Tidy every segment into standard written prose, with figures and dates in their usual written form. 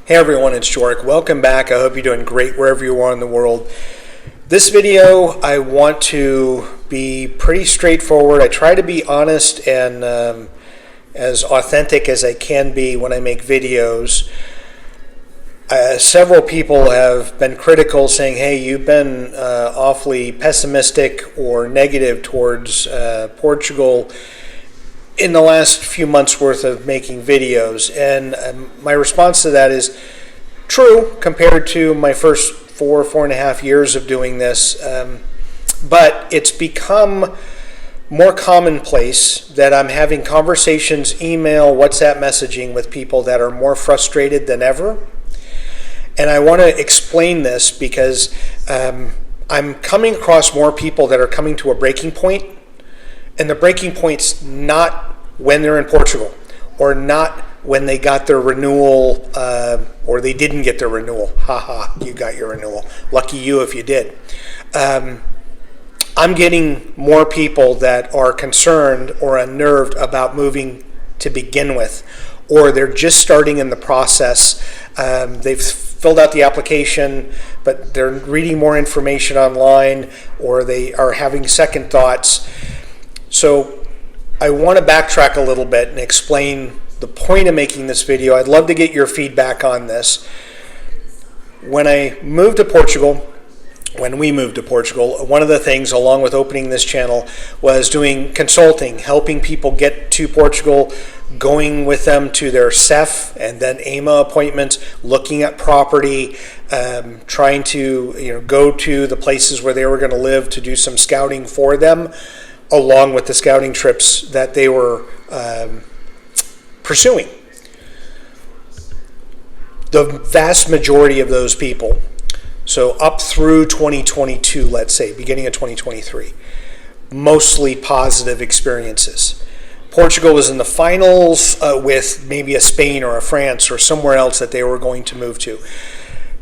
Hey everyone, it's Jorik. Welcome back. I hope you're doing great wherever you are in the world. This video, I want to be pretty straightforward. I try to be honest and as authentic as I can be when I make videos. Several people have been critical, saying, hey, you've been awfully pessimistic or negative towards Portugal in the last few months worth of making videos. And my response to that is true compared to my first four and a half years of doing this. But it's become more commonplace that I'm having conversations, email, WhatsApp messaging with people that are more frustrated than ever. And I want to explain this because I'm coming across more people that are coming to a breaking point. And the breaking point's not when they're in Portugal or not when they got their renewal or they didn't get their renewal. Haha, you got your renewal. Lucky you if you did. I'm getting more people that are concerned or unnerved about moving to begin with, or they're just starting in the process. They've filled out the application, but they're reading more information online, or they are having second thoughts. So I want to backtrack a little bit and explain the point of making this video. I'd love to get your feedback on this. When we moved to Portugal, one of the things, along with opening this channel, was doing consulting, helping people get to Portugal, going with them to their CEF and then AMA appointments, looking at property, trying to go to the places where they were going to live to do some scouting for them, along with the scouting trips that they were pursuing. The vast majority of those people, so up through 2022, let's say, beginning of 2023, mostly positive experiences. Portugal was in the finals with maybe a Spain or a France or somewhere else that they were going to move to.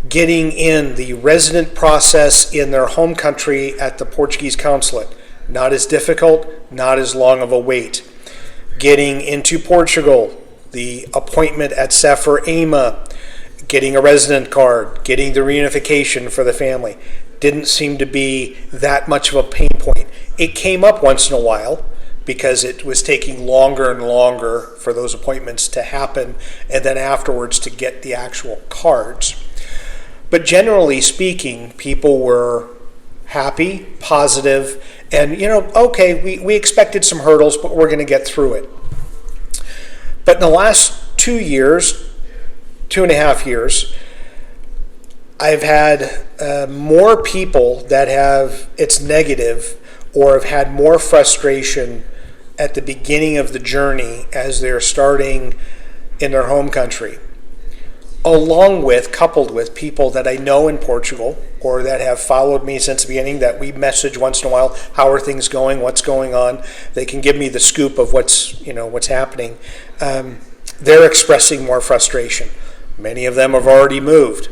Getting in the resident process in their home country at the Portuguese consulate, not as difficult, not as long of a wait. Getting into Portugal, the appointment at CEF or AMA, getting a resident card, getting the reunification for the family, didn't seem to be that much of a pain point. It came up once in a while because it was taking longer and longer for those appointments to happen, and then afterwards to get the actual cards. But generally speaking, people were happy, positive, and okay, we expected some hurdles, but we're going to get through it. But in the last 2 years, 2.5 years, I've had more people that it's negative or have had more frustration at the beginning of the journey as they're starting in their home country, coupled with people that I know in Portugal or that have followed me since the beginning, that we message once in a while, how are things going, what's going on. They can give me the scoop of what's happening. They're expressing more frustration. Many of them have already moved.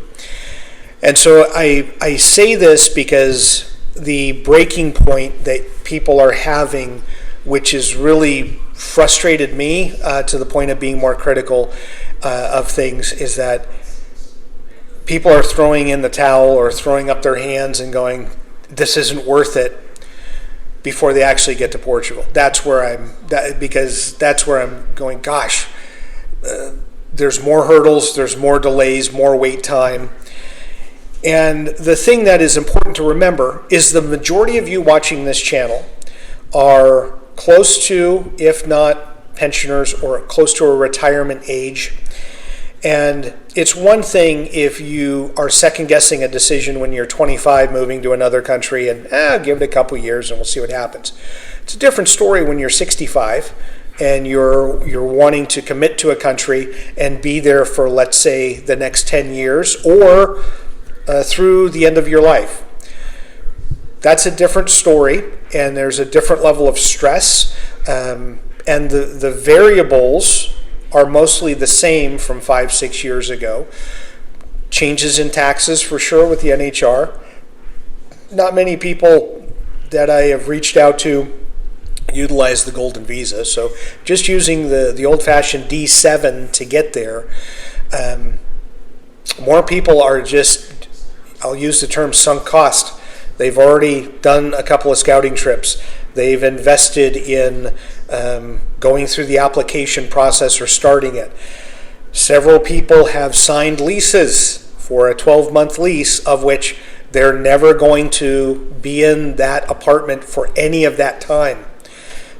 And so I say this because the breaking point that people are having, which has really frustrated me to the point of being more critical of things, is that people are throwing in the towel or throwing up their hands and going, this isn't worth it, before they actually get to Portugal. That's where I'm going, gosh, there's more hurdles, there's more delays, more wait time. And the thing that is important to remember is the majority of you watching this channel are close to, if not pensioners, or close to a retirement age. And it's one thing if you are second guessing a decision when you're 25 moving to another country and give it a couple years and we'll see what happens. It's a different story when you're 65 and you're wanting to commit to a country and be there for, let's say, the next 10 years or through the end of your life. That's a different story, and there's a different level of stress, and the variables are mostly the same from 5-6 years ago. Changes in taxes for sure with the NHR. Not many people that I have reached out to utilize the golden visa, so just using the old-fashioned D7 to get there, more people are just, I'll use the term sunk cost. They've already done a couple of scouting trips. They've invested in going through the application process or starting it. Several people have signed leases for a 12-month lease, of which they're never going to be in that apartment for any of that time,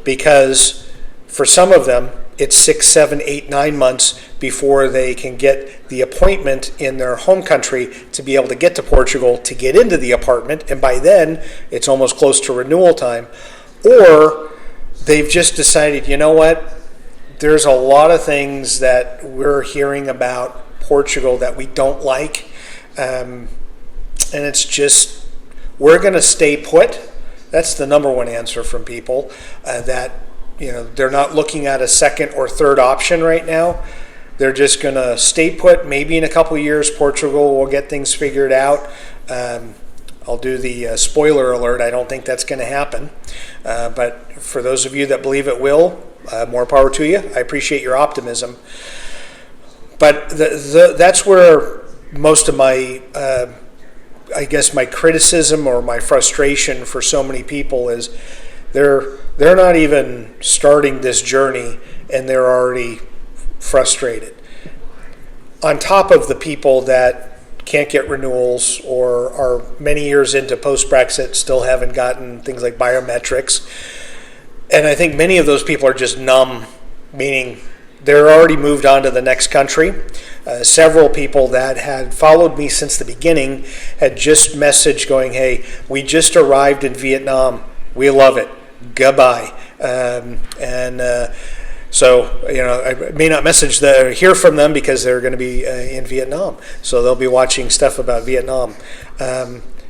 because for some of them, it's 6, 7, 8, 9 months before they can get the appointment in their home country to be able to get to Portugal to get into the apartment, and by then it's almost close to renewal time. Or they've just decided, you know what, there's a lot of things that we're hearing about Portugal that we don't like, and it's just, we're going to stay put. That's the number one answer from people, that they're not looking at a second or third option right now. They're just going to stay put. Maybe in a couple of years, Portugal will get things figured out. I'll do the spoiler alert. I don't think that's going to happen. But for those of you that believe it will, more power to you. I appreciate your optimism. But that's where most of my, I guess, my criticism or my frustration for so many people is they're not even starting this journey and they're already frustrated. On top of the people that can't get renewals or are many years into post-Brexit, still haven't gotten things like biometrics. And I think many of those people are just numb, meaning they're already moved on to the next country. Several people that had followed me since the beginning had just messaged going, hey, we just arrived in Vietnam. We love it. Goodbye. So, I may not hear from them because they're going to be in Vietnam. So they'll be watching stuff about Vietnam.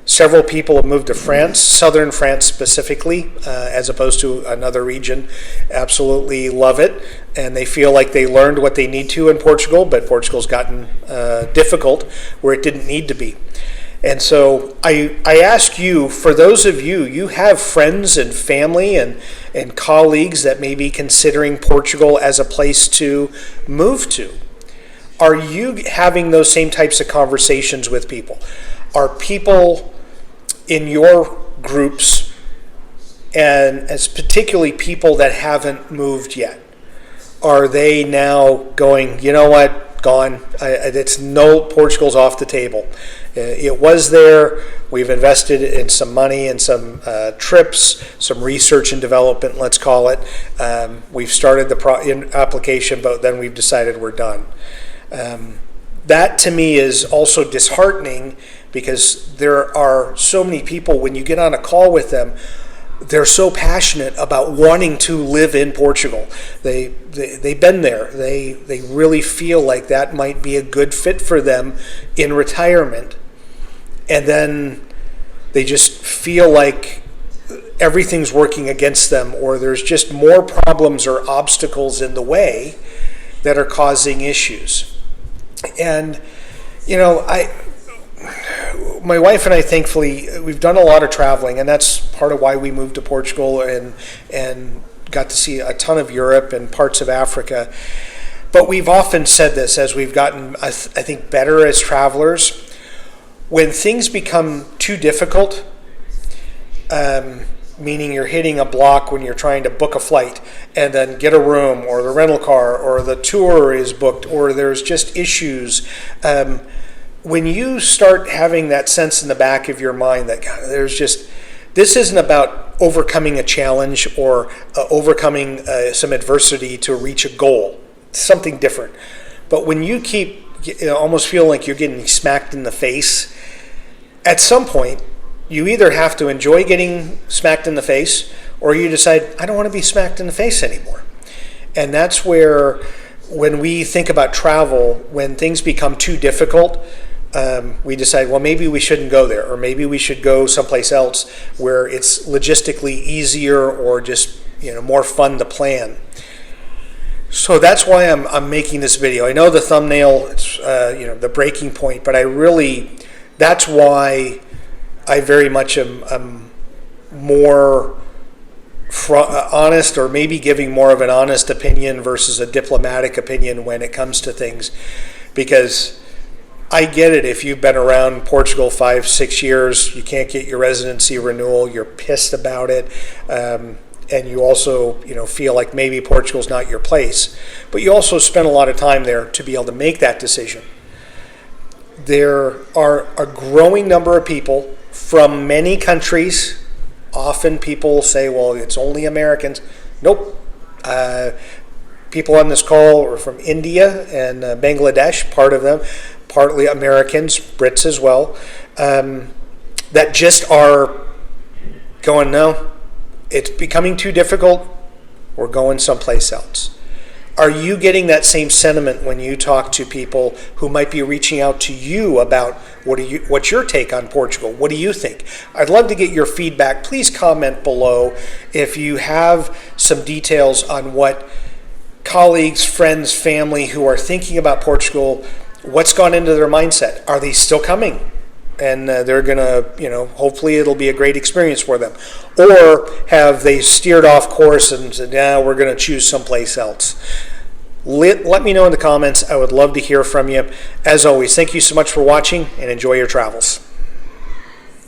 Several people have moved to France, southern France specifically, as opposed to another region. Absolutely love it. And they feel like they learned what they need to in Portugal, but Portugal's gotten difficult where it didn't need to be. And so I ask you, for those of you have friends and family and colleagues that may be considering Portugal as a place to move to. Are you having those same types of conversations with people? Are people in your groups, and as particularly people that haven't moved yet, are they now going, you know what, gone, Portugal's off the table. It was there. We've invested in some money and some trips, some research and development, let's call it. We've started the application, but then we've decided we're done. That to me is also disheartening, because there are so many people, when you get on a call with them, they're so passionate about wanting to live in Portugal. They've been there. They really feel like that might be a good fit for them in retirement. And then they just feel like everything's working against them, or there's just more problems or obstacles in the way that are causing issues. And, my wife and I, thankfully, we've done a lot of traveling, and that's part of why we moved to Portugal and got to see a ton of Europe and parts of Africa. But we've often said this as we've gotten, I think, better as travelers. When things become too difficult, meaning you're hitting a block when you're trying to book a flight and then get a room, or the rental car, or the tour is booked, or there's just issues, when you start having that sense in the back of your mind that this isn't about overcoming a challenge or overcoming some adversity to reach a goal. It's something different. But when you keep almost feeling like you're getting smacked in the face, at some point, you either have to enjoy getting smacked in the face, or you decide, I don't want to be smacked in the face anymore. And that's where, when we think about travel, when things become too difficult, we decide, well, maybe we shouldn't go there, or maybe we should go someplace else where it's logistically easier or just more fun to plan. So that's why I'm making this video. I know the thumbnail, it's the breaking point, but that's why I very much am more honest, or maybe giving more of an honest opinion versus a diplomatic opinion when it comes to things, because I get it. If you've been around Portugal 5-6 years, you can't get your residency renewal, you're pissed about it, and you also feel like maybe Portugal's not your place, but you also spend a lot of time there to be able to make that decision. There are a growing number of people from many countries. Often people say, well, it's only Americans. Nope. People on this call are from India and Bangladesh, part of them, partly Americans, Brits as well, that just are going, no, it's becoming too difficult, we're going someplace else. Are you getting that same sentiment when you talk to people who might be reaching out to you about what's your take on Portugal? What do you think? I'd love to get your feedback. Please comment below if you have some details on what colleagues, friends, family who are thinking about Portugal, what's gone into their mindset. Are they still coming? And they're going to, hopefully it'll be a great experience for them. Or have they steered off course and said, yeah, we're going to choose someplace else? Let me know in the comments. I would love to hear from you. As always, thank you so much for watching and enjoy your travels.